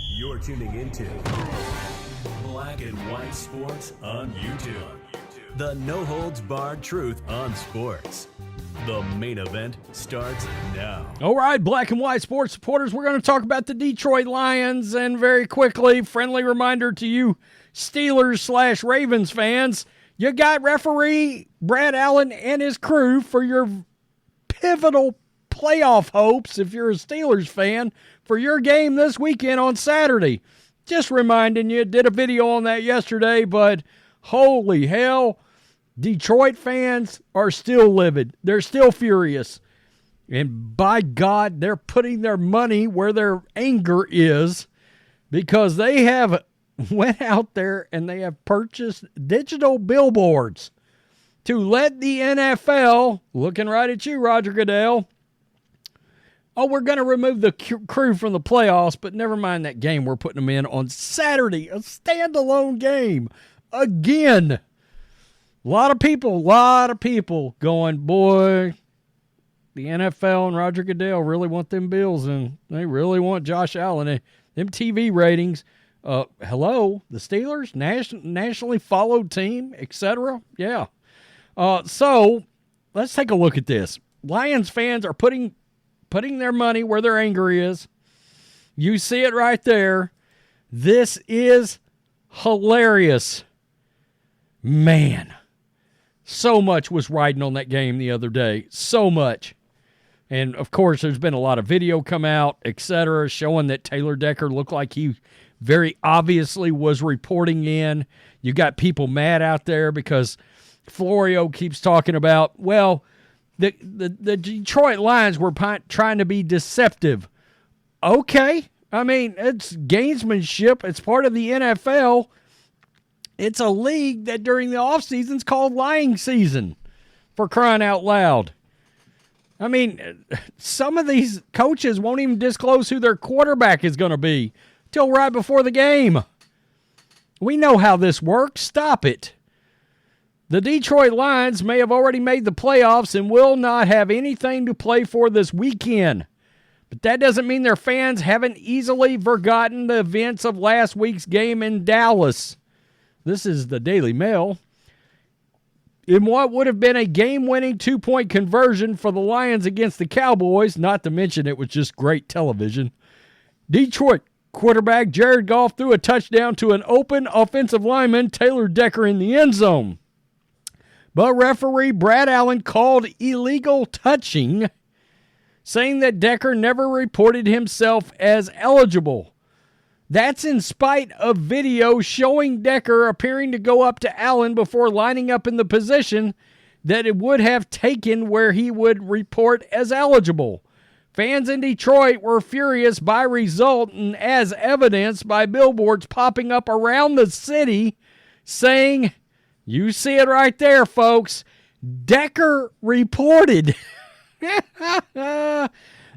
You're tuning into Black and White Sports on YouTube. The no-holds-barred truth on sports. The main event starts now. All right, Black and White Sports supporters, we're going to talk about the Detroit Lions. And very quickly, friendly reminder to you Steelers/Ravens fans, you got referee Brad Allen and his crew for your pivotal playoff hopes, if you're a Steelers fan, for your game this weekend on Saturday. Just reminding you, did a video on that yesterday, but holy hell, Detroit fans are still livid. They're still furious. And by God, they're putting their money where their anger is, because they have went out there and they have purchased digital billboards to let the NFL, looking right at you, Roger Goodell, oh, we're going to remove the crew from the playoffs, but never mind that game we're putting them in on Saturday, a standalone game. Again, a lot of people going, boy, the NFL and Roger Goodell really want them Bills, and they really want Josh Allen. Them TV ratings, hello, the Steelers, nationally followed team, etc. Yeah. So let's take a look at this. Lions fans are putting their money where their anger is. You see it right there. This is hilarious. Man, so much was riding on that game the other day. So much. And, of course, there's been a lot of video come out, etc., showing that Taylor Decker looked like he very obviously was reporting in. You got people mad out there because Florio keeps talking about, well, the Detroit Lions were trying to be deceptive. Okay. I mean, it's gamesmanship. It's part of the NFL. It's a league that during the offseason is called lying season, for crying out loud. I mean, some of these coaches won't even disclose who their quarterback is going to be till right before the game. We know how this works. Stop it. The Detroit Lions may have already made the playoffs and will not have anything to play for this weekend. But that doesn't mean their fans haven't easily forgotten the events of last week's game in Dallas. This is the Daily Mail. In what would have been a game-winning 2-point conversion for the Lions against the Cowboys, not to mention it was just great television, Detroit quarterback Jared Goff threw a touchdown to an open offensive lineman, Taylor Decker, in the end zone. But referee Brad Allen called illegal touching, saying that Decker never reported himself as eligible. That's in spite of video showing Decker appearing to go up to Allen before lining up in the position that it would have taken where he would report as eligible. Fans in Detroit were furious by result, and as evidenced by billboards popping up around the city saying, you see it right there, folks, Decker reported.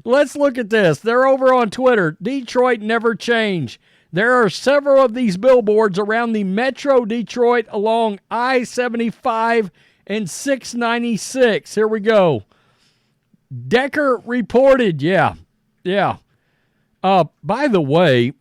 Let's look at this. They're over on Twitter. Detroit never changed. There are several of these billboards around the Metro Detroit along I-75 and 696. Here we go. Decker reported. Yeah. By the way,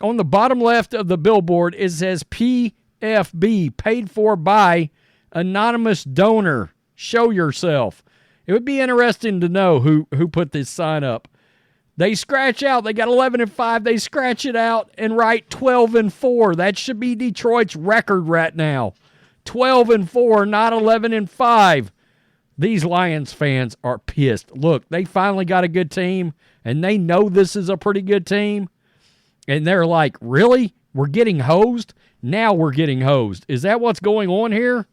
on the bottom left of the billboard, it says PFB, paid for by anonymous donor. Show yourself. It would be interesting to know who put this sign up. They scratch out. They got 11-5. They scratch it out and write 12-4. That should be Detroit's record right now. 12-4, not 11-5. These Lions fans are pissed. Look, they finally got a good team, and they know this is a pretty good team. And they're like, really? We're getting hosed? Now we're getting hosed. Is that what's going on here?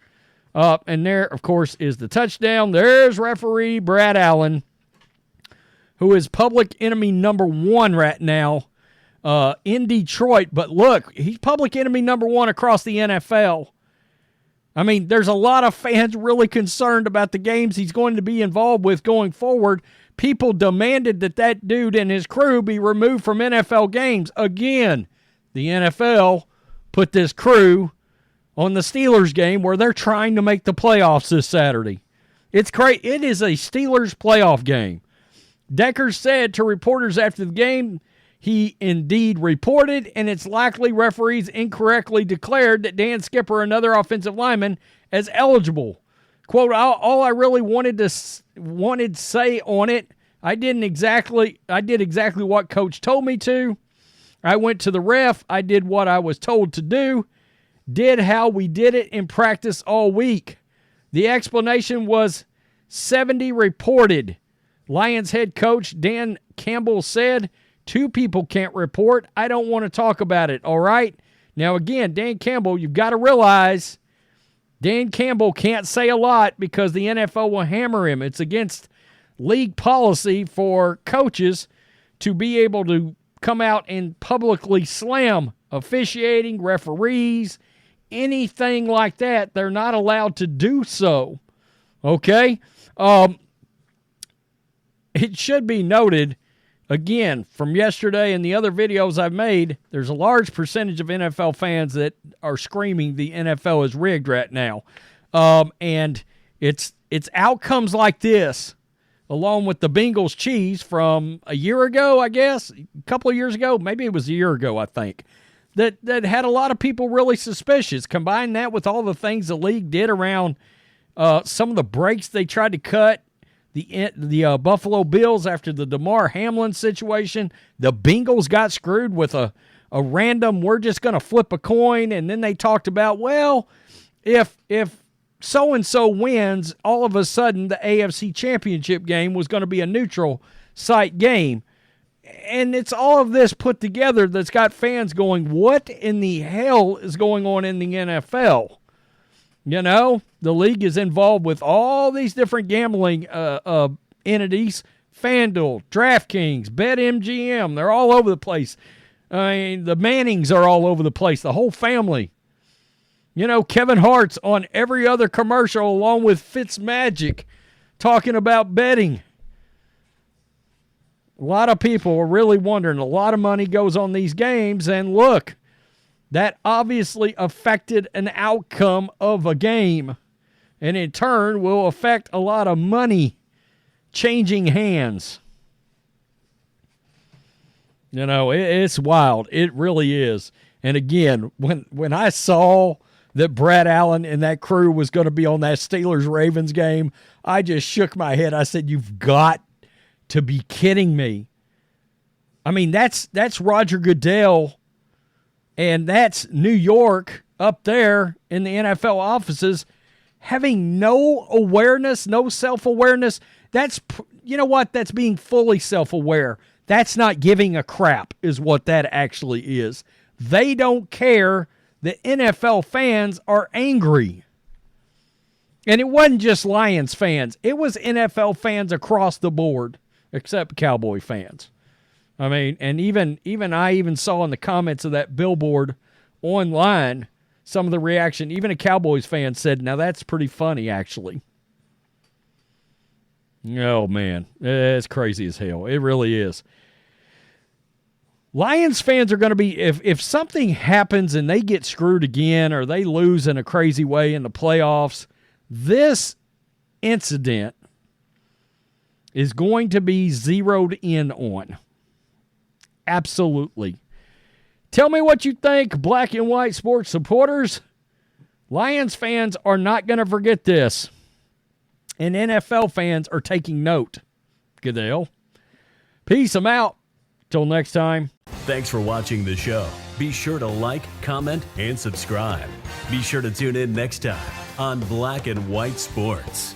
And there, of course, is the touchdown. There's referee Brad Allen, who is public enemy number one right now in Detroit. But look, he's public enemy number one across the NFL. I mean, there's a lot of fans really concerned about the games he's going to be involved with going forward. People demanded that dude and his crew be removed from NFL games. Again, the NFL put this crew on the Steelers game where they're trying to make the playoffs this Saturday. It's great. It is a Steelers playoff game. Decker said to reporters after the game he indeed reported, and it's likely referees incorrectly declared that Dan Skipper, another offensive lineman, as eligible. Quote, all I really wanted to say on it, I did exactly what coach told me to. I went to the ref. I did what I was told to do. Did how we did it in practice all week. The explanation was 70 reported. Lions head coach Dan Campbell said, 2 people can't report. I don't want to talk about it, all right? Now, again, Dan Campbell, you've got to realize Dan Campbell can't say a lot because the NFL will hammer him. It's against league policy for coaches to be able to come out and publicly slam officiating, referees, anything like that. They're not allowed to do so, okay? It should be noted, again, from yesterday and the other videos I've made, there's a large percentage of NFL fans that are screaming the NFL is rigged right now. And it's outcomes like this, along with the Bengals Chiefs from a year ago, I guess, a couple of years ago, maybe it was a year ago, I think, that had a lot of people really suspicious. Combine that with all the things the league did around some of the breaks they tried to cut, the Buffalo Bills after the DeMar Hamlin situation. The Bengals got screwed with a random, we're just going to flip a coin, and then they talked about, well, if so-and-so wins, all of a sudden the AFC Championship game was going to be a neutral site game. And it's all of this put together that's got fans going, what in the hell is going on in the NFL? You know, the league is involved with all these different gambling entities, FanDuel, DraftKings, BetMGM. They're all over the place. I mean, the Mannings are all over the place, the whole family. You know, Kevin Hart's on every other commercial along with Fitzmagic talking about betting. A lot of people are really wondering. A lot of money goes on these games, and look, that obviously affected an outcome of a game, and in turn will affect a lot of money changing hands. You know, it's wild. It really is. And again, when I saw that Brad Allen and that crew was going to be on that Steelers-Ravens game, I just shook my head. I said, you've got to be kidding me. I mean, that's Roger Goodell, and that's New York up there in the NFL offices having no awareness, no self-awareness. That's, you know what? That's being fully self-aware. That's not giving a crap is what that actually is. They don't care. The NFL fans are angry. And it wasn't just Lions fans. It was NFL fans across the board, except Cowboy fans. I mean, and even I saw in the comments of that billboard online some of the reaction. Even a Cowboys fan said, now that's pretty funny, actually. Oh, man. It's crazy as hell. It really is. Lions fans are going to be, if something happens and they get screwed again or they lose in a crazy way in the playoffs, this incident is going to be zeroed in on. Absolutely. Tell me what you think, black and white sports supporters. Lions fans are not going to forget this. And NFL fans are taking note. Goodell. Peace. I'm out. Till next time. Thanks for watching the show. Be sure to like, comment, and subscribe. Be sure to tune in next time on Black and White Sports.